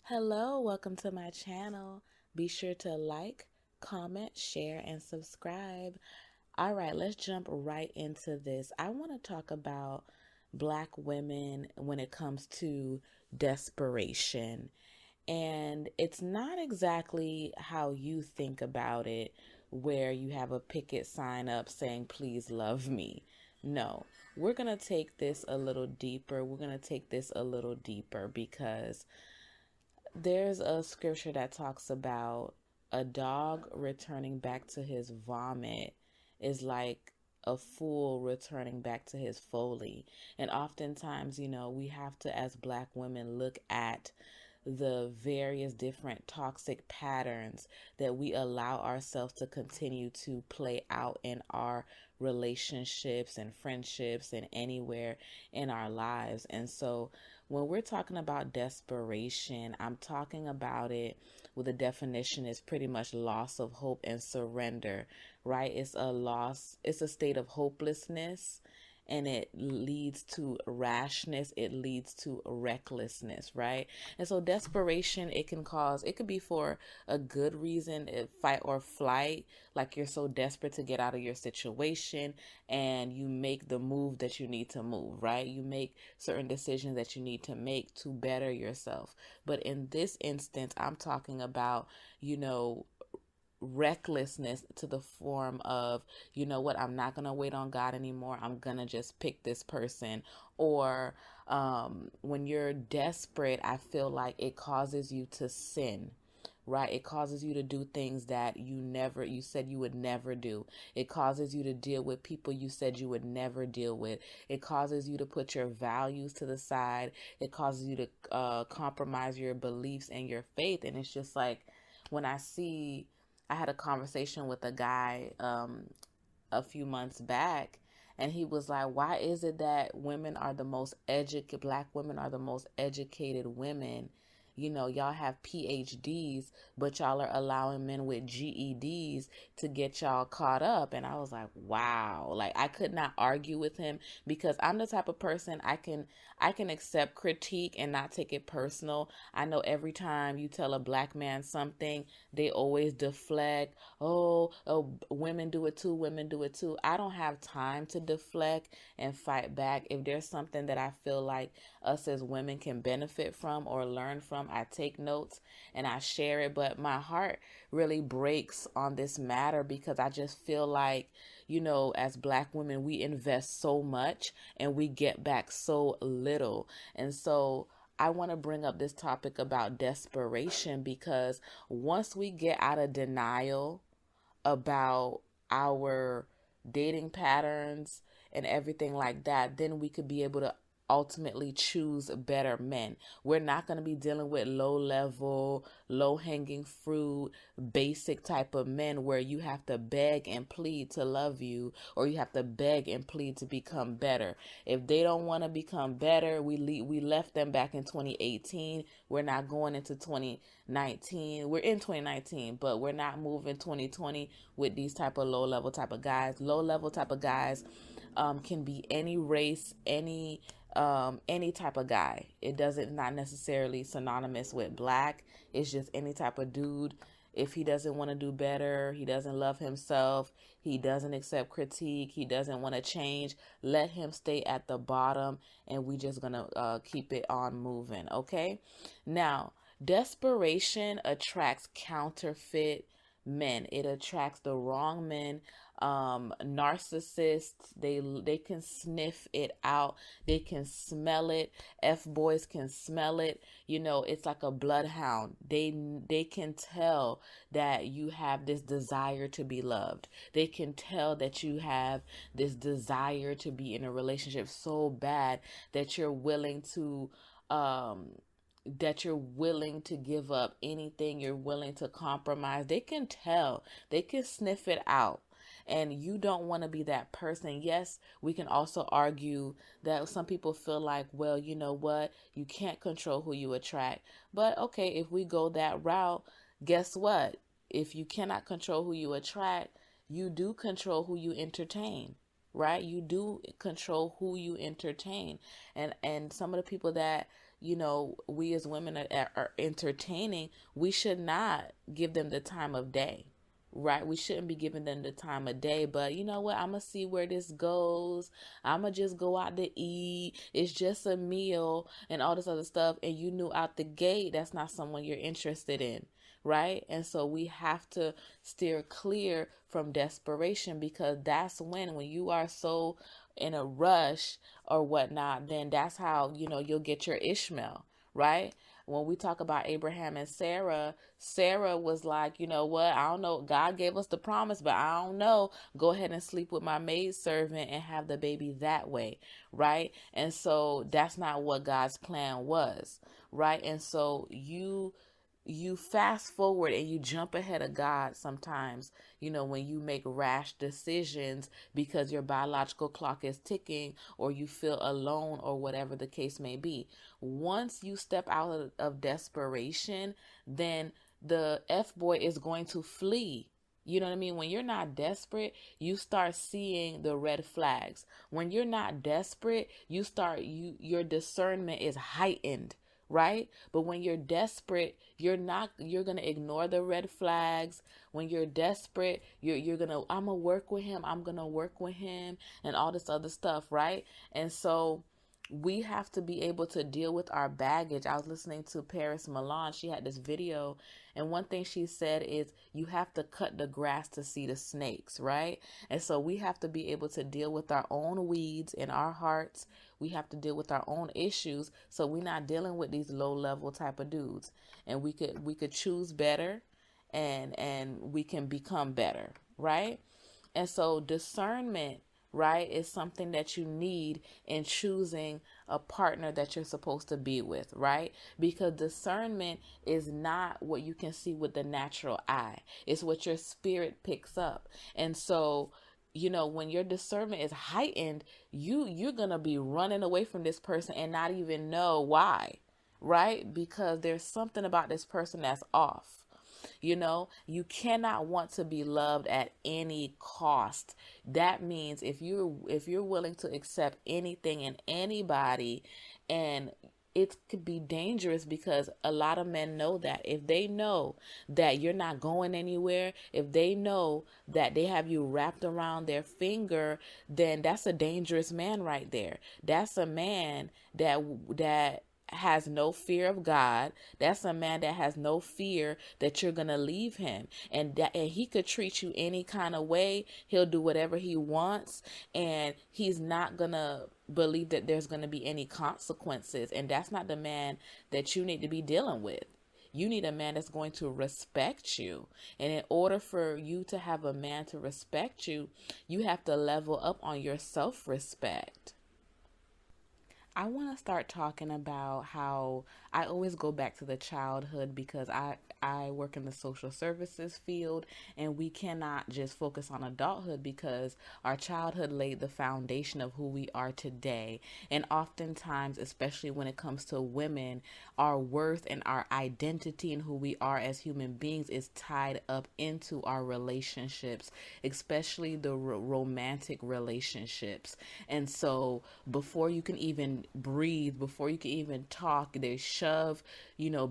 Hello, welcome to my channel. Be sure to like, comment, share, and subscribe. All right, let's jump right into this. I want to talk about Black women when it comes to desperation. And it's not exactly how you think about it, where you have a picket sign up saying, please love me. No, we're going to take this a little deeper. We're going to take this a little deeper because there's a scripture that talks about a dog returning back to his vomit is like a fool returning back to his folly. And oftentimes, we have to, as Black women, look at the various different toxic patterns that we allow ourselves to continue to play out in our relationships and friendships and anywhere in our lives. And so when we're talking about desperation, I'm talking about it with a definition is pretty much loss of hope and surrender, right? It's a loss, it's a state of hopelessness, and it leads to rashness, it leads to recklessness, right? And so desperation, it could be for a good reason, fight or flight, like you're so desperate to get out of your situation and you make the move that you need to move, right? You make certain decisions that you need to make to better yourself. But in this instance, I'm talking about, recklessness to the form of, you know what, I'm not going to wait on God anymore. I'm going to just pick this person. Or when you're desperate, I feel like it causes you to sin. Right? It causes you to do things that you said you would never do. It causes you to deal with people you said you would never deal with. It causes you to put your values to the side. It causes you to compromise your beliefs and your faith. And it's just like when I had a conversation with a guy a few months back, and he was like, why is it that Black women are the most educated women? Y'all have PhDs, but y'all are allowing men with GEDs to get y'all caught up. And I was like, wow. Like, I could not argue with him because I'm the type of person I can accept critique and not take it personal. I know every time you tell a Black man something, they always deflect. Oh, women do it too. Women do it too. I don't have time to deflect and fight back. If there's something that I feel like us as women can benefit from or learn from, I take notes and I share it. But my heart really breaks on this matter because I just feel like, as Black women, we invest so much and we get back so little. And so I want to bring up this topic about desperation because once we get out of denial about our dating patterns and everything like that, then we could be able to ultimately choose better men. We're not going to be dealing with low level, low hanging fruit, basic type of men where you have to beg and plead to love you, or you have to beg and plead to become better. If they don't want to become better, we left them back in 2018. We're not going into 2019. We're in 2019, but we're not moving 2020 with these type of low level type of guys. Low level type of guys can be any race, any type of guy. It doesn't not necessarily synonymous with Black. It's just any type of dude. If he doesn't want to do better, he doesn't love himself, he doesn't accept critique, he doesn't want to change, let him stay at the bottom and we just gonna keep it on moving. Okay, now desperation attracts counterfeit men. It attracts the wrong men. Narcissists, they can sniff it out, they can smell it. F boys can smell it. It's like a bloodhound. They can tell that you have this desire to be loved. They can tell that you have this desire to be in a relationship so bad that you're willing to give up anything, you're willing to compromise. They can tell, they can sniff it out. And you don't want to be that person. Yes, we can also argue that some people feel like, well, you know what? You can't control who you attract. But okay, if we go that route, guess what? If you cannot control who you attract, you do control who you entertain. Right? You do control who you entertain. And some of the people that we as women are entertaining, we should not give them the time of day, right? We shouldn't be giving them the time of day. But you know what? I'm going to see where this goes. I'm going to just go out to eat. It's just a meal and all this other stuff. And you knew out the gate that's not someone you're interested in, right? And so we have to steer clear from desperation, because that's when you are so in a rush or whatnot, then that's how, you'll get your Ishmael, right? When we talk about Abraham and Sarah, Sarah was like, you know what? I don't know. God gave us the promise, but I don't know. Go ahead and sleep with my maidservant and have the baby that way, right? And so that's not what God's plan was, right? And so you fast forward and you jump ahead of God sometimes, when you make rash decisions because your biological clock is ticking, or you feel alone, or whatever the case may be. Once you step out of desperation, then the F-boy is going to flee. You know what I mean? When you're not desperate, you start seeing the red flags. When you're not desperate, your discernment is heightened, right? But when you're desperate, you're going to ignore the red flags. When you're desperate, I'm going to work with him. I'm going to work with him and all this other stuff, right? And so we have to be able to deal with our baggage. I was listening to Paris Milan. She had this video, and one thing she said is you have to cut the grass to see the snakes, right? And so we have to be able to deal with our own weeds in our hearts. We have to deal with our own issues, so we're not dealing with these low level type of dudes. And we could choose better, and we can become better, right? And so discernment, right, is something that you need in choosing a partner that you're supposed to be with, right? Because discernment is not what you can see with the natural eye. It's what your spirit picks up. And so, when your discernment is heightened, you're going to be running away from this person and not even know why, right? Because there's something about this person that's off. You cannot want to be loved at any cost. That means if you're willing to accept anything and anybody, and it could be dangerous, because a lot of men know that if they know that you're not going anywhere, if they know that they have you wrapped around their finger, then that's a dangerous man right there. That's a man that has no fear of God. That's a man that has no fear that you're gonna leave him, and he could treat you any kind of way. He'll do whatever he wants, and he's not gonna believe that there's gonna be any consequences. And that's not the man that you need to be dealing with. You need a man that's going to respect you. And in order for you to have a man to respect you, you have to level up on your self-respect. I want to start talking about how I always go back to the childhood, because I work in the social services field, and we cannot just focus on adulthood, because our childhood laid the foundation of who we are today. And oftentimes, especially when it comes to women, our worth and our identity and who we are as human beings is tied up into our relationships, especially the romantic relationships. And so before you can even breathe, before you can even talk, they shove,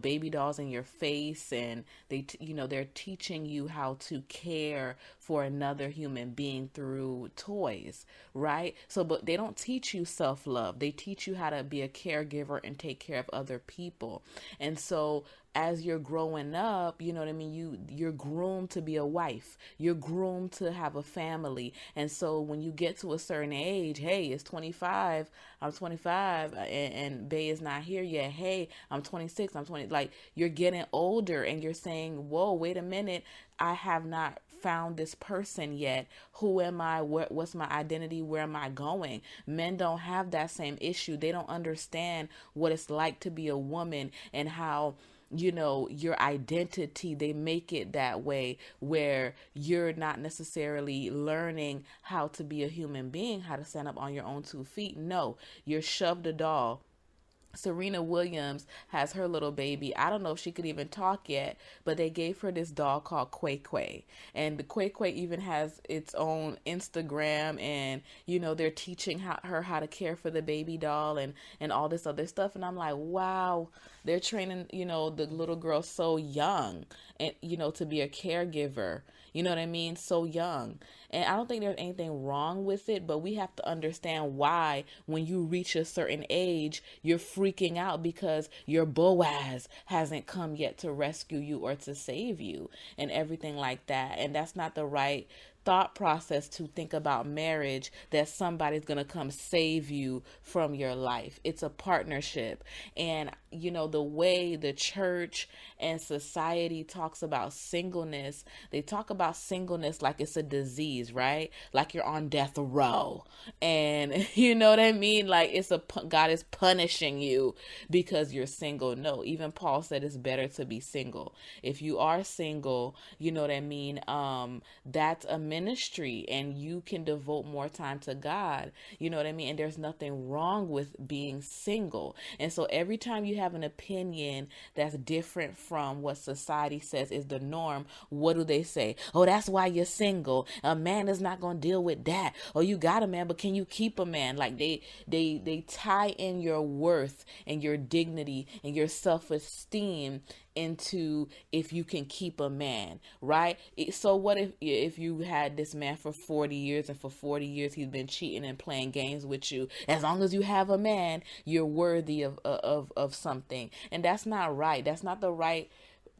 baby dolls in your face, and they're teaching you how to care for another human being through toys, right? So, but they don't teach you self-love. They teach you how to be a caregiver and take care of other people. And so as you're growing up, you know what I mean? You're groomed to be a wife. You're groomed to have a family. And so when you get to a certain age, hey, it's 25, I'm 25, and Bay is not here yet. Hey, I'm 26, I'm 20. Like, you're getting older, and you're saying, whoa, wait a minute. I have not found this person yet. Who am I? What's my identity? Where am I going? Men don't have that same issue. They don't understand what it's like to be a woman, and how your identity, they make it that way, where you're not necessarily learning how to be a human being, how to stand up on your own 2 feet. No, you're shoved a doll Serena Williams has her little baby. I don't know if she could even talk yet, but they gave her this doll called Quay Quay. And the Quay Quay even has its own Instagram, and they're teaching her how to care for the baby doll and all this other stuff. And I'm like, wow, they're training, the little girl so young, and to be a caregiver. You know what I mean? So young. And I don't think there's anything wrong with it, but we have to understand why when you reach a certain age, you're freaking out because your Boaz hasn't come yet to rescue you or to save you and everything like that. And that's not the right thought process to think about marriage, that somebody's going to come save you from your life. It's a partnership. And the way the church and society talks about singleness, they talk about singleness like it's a disease, right? Like you're on death row. And you know what I mean? Like God is punishing you because you're single. No, even Paul said it's better to be single. If you are single, you know what I mean? That's a ministry, and you can devote more time to God. You know what I mean? And there's nothing wrong with being single. And so every time you have an opinion that's different from what society says is the norm, what do they say? Oh, that's why you're single. A man is not going to deal with that. Oh, you got a man, but can you keep a man? Like they tie in your worth and your dignity and your self-esteem into if you can keep a man, right? So what if you had this man for 40 years, and for 40 years he's been cheating and playing games with you? As long as you have a man, you're worthy of something. And that's not right. That's not the right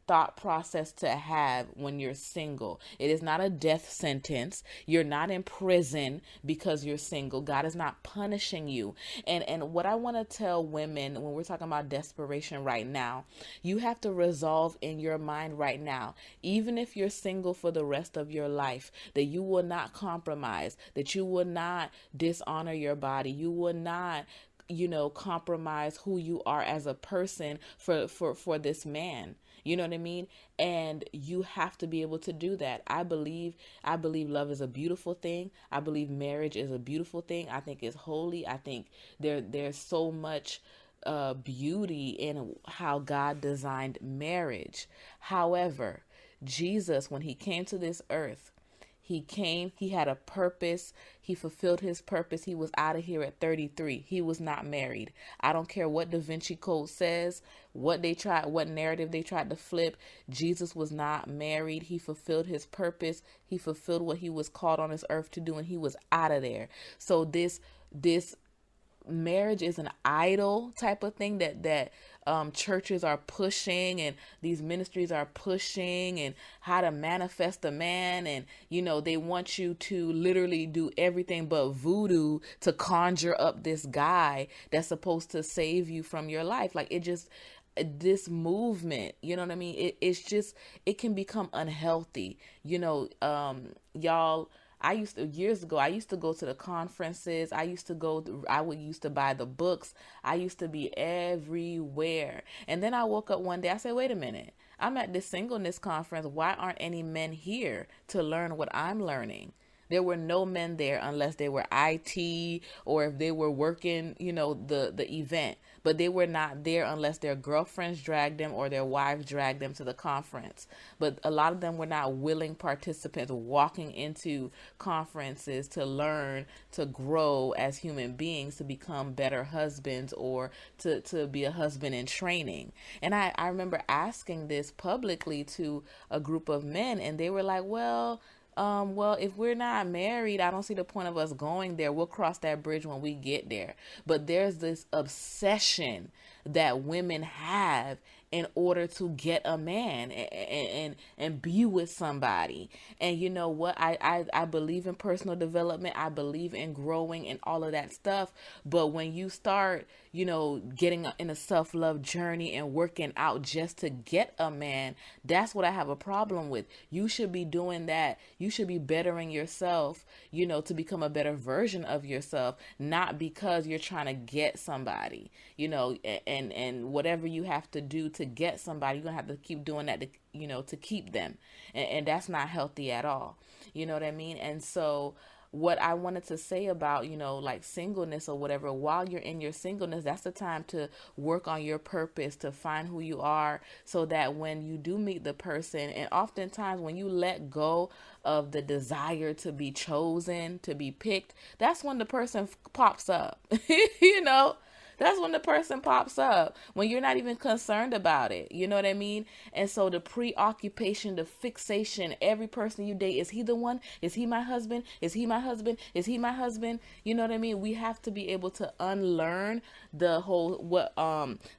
thought process to have when you're single. It is not a death sentence. You're not in prison because you're single. God is not punishing you. And what I want to tell women when we're talking about desperation right now, you have to resolve in your mind right now, even if you're single for the rest of your life, that you will not compromise, that you will not dishonor your body, you will not compromise who you are as a person for this man. You know what I mean? And you have to be able to do that. I believe love is a beautiful thing. I believe marriage is a beautiful thing. I think it's holy. I think there's so much beauty in how God designed marriage. However, Jesus, when he came to this earth, he came, he had a purpose, he fulfilled his purpose, he was out of here at 33. He was not married. I don't care what Da Vinci Code says, what narrative they tried to flip. Jesus was not married. He fulfilled his purpose. He fulfilled what he was called on this earth to do, and he was out of there. So this marriage is an idol type of thing that churches are pushing, and these ministries are pushing, and how to manifest a man, and they want you to literally do everything but voodoo to conjure up this guy that's supposed to save you from your life. Like this movement, you know what I mean? It can become unhealthy, y'all. Years ago, I used to go to the conferences. I used to buy the books. I used to be everywhere. And then I woke up one day, I said, wait a minute, I'm at this singleness conference. Why aren't any men here to learn what I'm learning? There were no men there unless they were IT or if they were working, the event. But they were not there unless their girlfriends dragged them or their wives dragged them to the conference. But a lot of them were not willing participants walking into conferences to learn, to grow as human beings, to become better husbands or to be a husband in training. And I remember asking this publicly to a group of men, and they were like, well, if we're not married, I don't see the point of us going there. We'll cross that bridge when we get there. But there's this obsession that women have in order to get a man and be with somebody. And you know what? I believe in personal development. I believe in growing and all of that stuff. But when you start, getting in a self-love journey and working out just to get a man, that's what I have a problem with. You should be doing that. You should be bettering yourself, to become a better version of yourself, not because you're trying to get somebody, and whatever you have to do to get somebody, you're going to have to keep doing that to keep them. And that's not healthy at all. You know what I mean? And so what I wanted to say about, like singleness or whatever, while you're in your singleness, that's the time to work on your purpose, to find who you are, so that when you do meet the person, and oftentimes when you let go of the desire to be chosen, to be picked, that's when the person pops up, you know? That's when the person pops up, when you're not even concerned about it. You know what I mean? And so the preoccupation, the fixation, every person you date, is he the one? Is he my husband? Is he my husband? Is he my husband? You know what I mean? We have to be able to unlearn the whole, what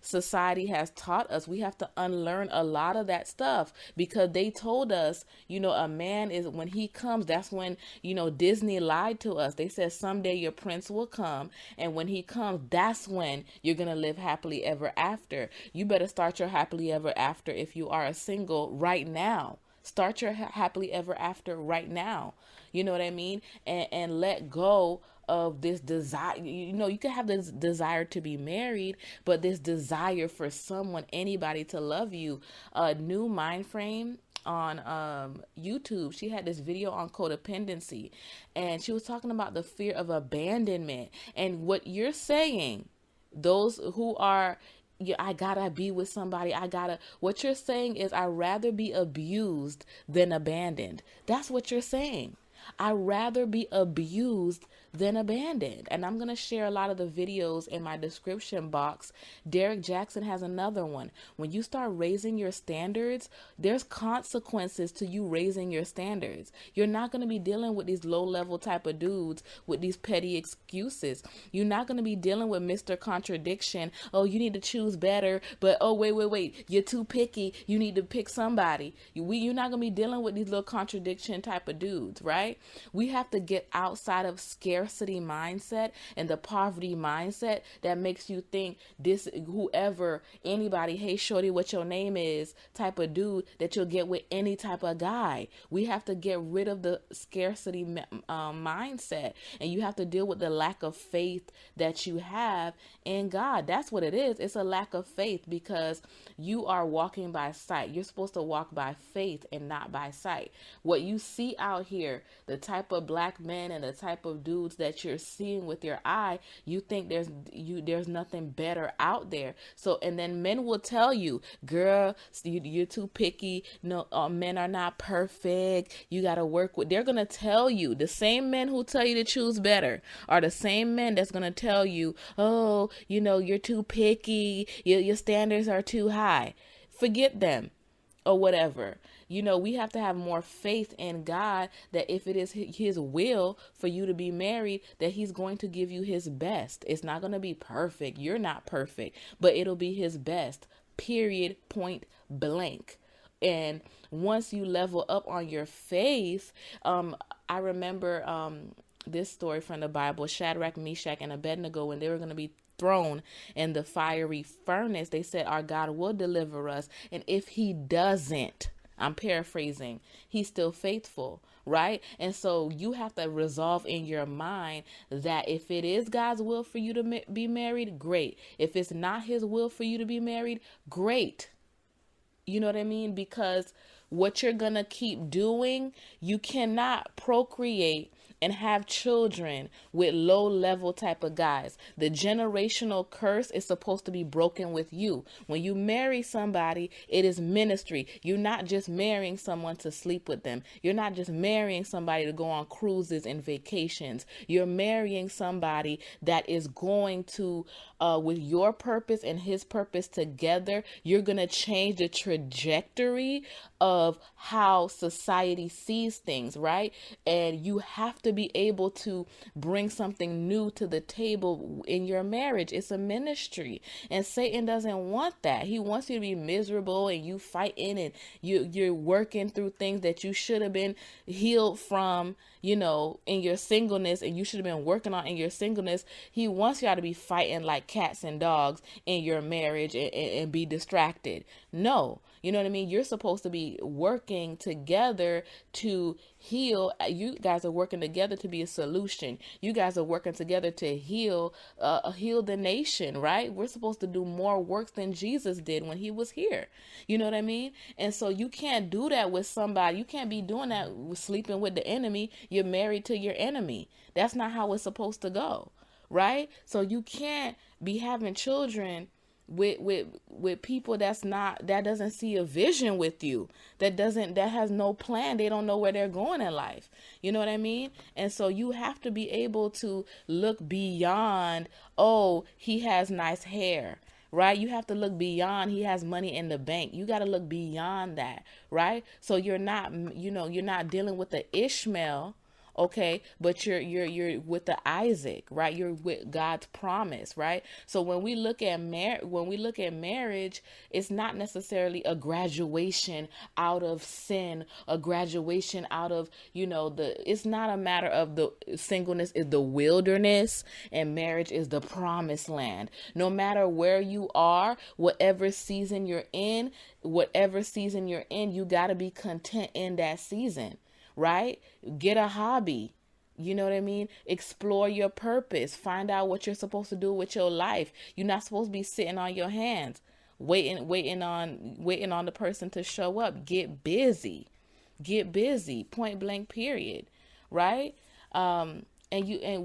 society has taught us. We have to unlearn a lot of that stuff, because they told us, a man is, when he comes, that's when, Disney lied to us. They said someday your prince will come, and when he comes, that's when you're gonna live happily ever after. You better start your happily ever after, if you are a single, right now. Start your happily ever after right now. You know what I mean? And let go of this desire. You can have this desire to be married, but this desire for someone, anybody, to love you. New Mindframe on YouTube, she had this video on codependency, and she was talking about the fear of abandonment. And what you're saying, those who are, I gotta be with somebody, what you're saying is, I'd rather be abused than abandoned. That's what you're saying. I'd rather be abused than abandoned. And I'm going to share a lot of the videos in my description box. Derrick Jaxn has another one. When you start raising your standards, there's consequences to you raising your standards. You're not going to be dealing with these low level type of dudes with these petty excuses. You're not going to be dealing with Mr. Contradiction. Oh, you need to choose better, but oh, wait, you're too picky. You need to pick somebody. You're not going to be dealing with these little contradiction type of dudes, right? We have to get outside of scarcity mindset and the poverty mindset that makes you think this, whoever, anybody, hey shorty, what your name is type of dude, that you'll get with any type of guy. We have to get rid of the scarcity mindset, and you have to deal with the lack of faith that you have in God. That's what it is. It's a lack of faith, because you are walking by sight. You're supposed to walk by faith and not by sight. What you see out here, the type of black men and the type of dudes that you're seeing with your eye, you think there's nothing better out there. So, and then men will tell you, girl, you're too picky. No, men are not perfect. You got to work with, they're going to tell you, the same men who tell you to choose better are the same men that's going to tell you, oh, you're too picky. Your standards are too high. Forget them or whatever. We have to have more faith in God, that if it is his will for you to be married, that he's going to give you his best. It's not going to be perfect. You're not perfect, but it'll be his best, period, point blank. And once you level up on your faith, I remember this story from the Bible, Shadrach, Meshach, and Abednego, when they were going to be thrown in the fiery furnace, they said, our God will deliver us. And if he doesn't, I'm paraphrasing, he's still faithful, right? And so you have to resolve in your mind that if it is God's will for you to be married, great. If it's not his will for you to be married, great. You know what I mean? Because what you're going to keep doing, you cannot procreate and have children with low level type of guys. The generational curse is supposed to be broken with you. When you marry somebody, it is ministry. You're not just marrying someone to sleep with them. You're not just marrying somebody to go on cruises and vacations. You're marrying somebody that is going to, with your purpose and his purpose together, you're going to change the trajectory of how society sees things, right? And you have to be able to bring something new to the table in your marriage. It's a ministry, and Satan doesn't want that. He wants you to be miserable and you fighting and you're working through things that you should have been healed from, in your singleness, and you should have been working on in your singleness. He wants y'all to be fighting like cats and dogs in your marriage and be distracted. No. You know what I mean? You're supposed to be working together to heal. You guys are working together together to be a solution. You guys are working together to heal the nation, right? We're supposed to do more works than Jesus did when he was here. You know what I mean? And so you can't do that with somebody. You can't be doing that with sleeping with the enemy. You're married to your enemy. That's not how it's supposed to go, right? So you can't be having children with people that doesn't see a vision with you, that has no plan. They don't know where they're going in life. You know what I mean? And so you have to be able to look beyond, oh, he has nice hair, right? You have to look beyond, he has money in the bank. You got to look beyond that, right? So you're not dealing with the Ishmael, okay, but you're with the Isaac, right? You're with God's promise, right? So when we look at marriage, it's not necessarily a graduation out of sin, a graduation out of, it's not a matter of the singleness is the wilderness and marriage is the promised land. No matter where you are, whatever season you're in, you got to be content in that season. Right? Get a hobby. You know what I mean? Explore your purpose. Find out what you're supposed to do with your life. You're not supposed to be sitting on your hands, waiting on the person to show up. Get busy. Point blank, period. Right? And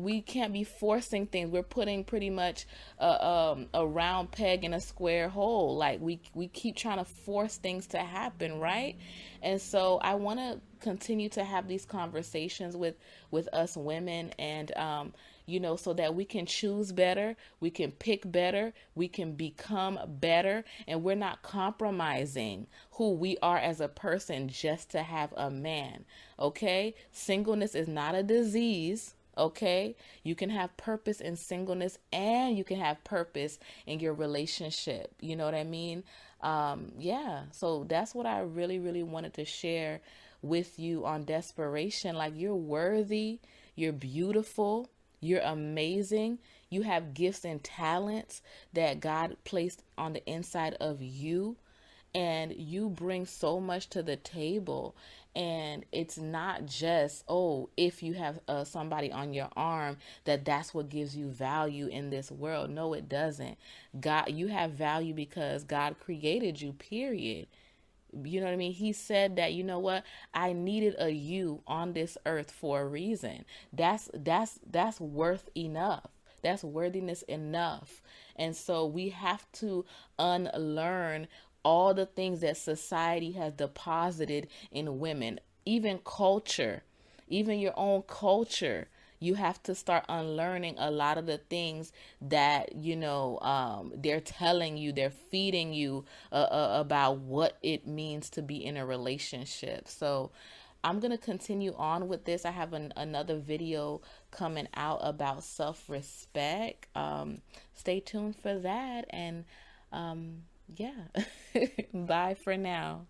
we can't be forcing things. We're putting pretty much a round peg in a square hole. Like we keep trying to force things to happen, right? And so I want to continue to have these conversations with us women, and so that we can choose better, we can pick better, we can become better, and we're not compromising who we are as a person just to have a man. Okay? Singleness is not a disease. Okay, you can have purpose in singleness and you can have purpose in your relationship. You know what I mean? Yeah, so that's what I really, really wanted to share with you on Desperation. Like, you're worthy, you're beautiful, you're amazing. You have gifts and talents that God placed on the inside of you, and you bring so much to the table. And it's not just, oh, if you have somebody on your arm, that's what gives you value in this world. No, it doesn't. You have value because God created you, period. You know what I mean? He said that, you know what? I needed a you on this earth for a reason. That's worth enough. That's worthiness enough. And so we have to unlearn all the things that society has deposited in women, even culture, even your own culture. You have to start unlearning a lot of the things that, they're telling you, they're feeding you about what it means to be in a relationship. So I'm going to continue on with this. I have another video coming out about self-respect. Stay tuned for that. And yeah, bye for now.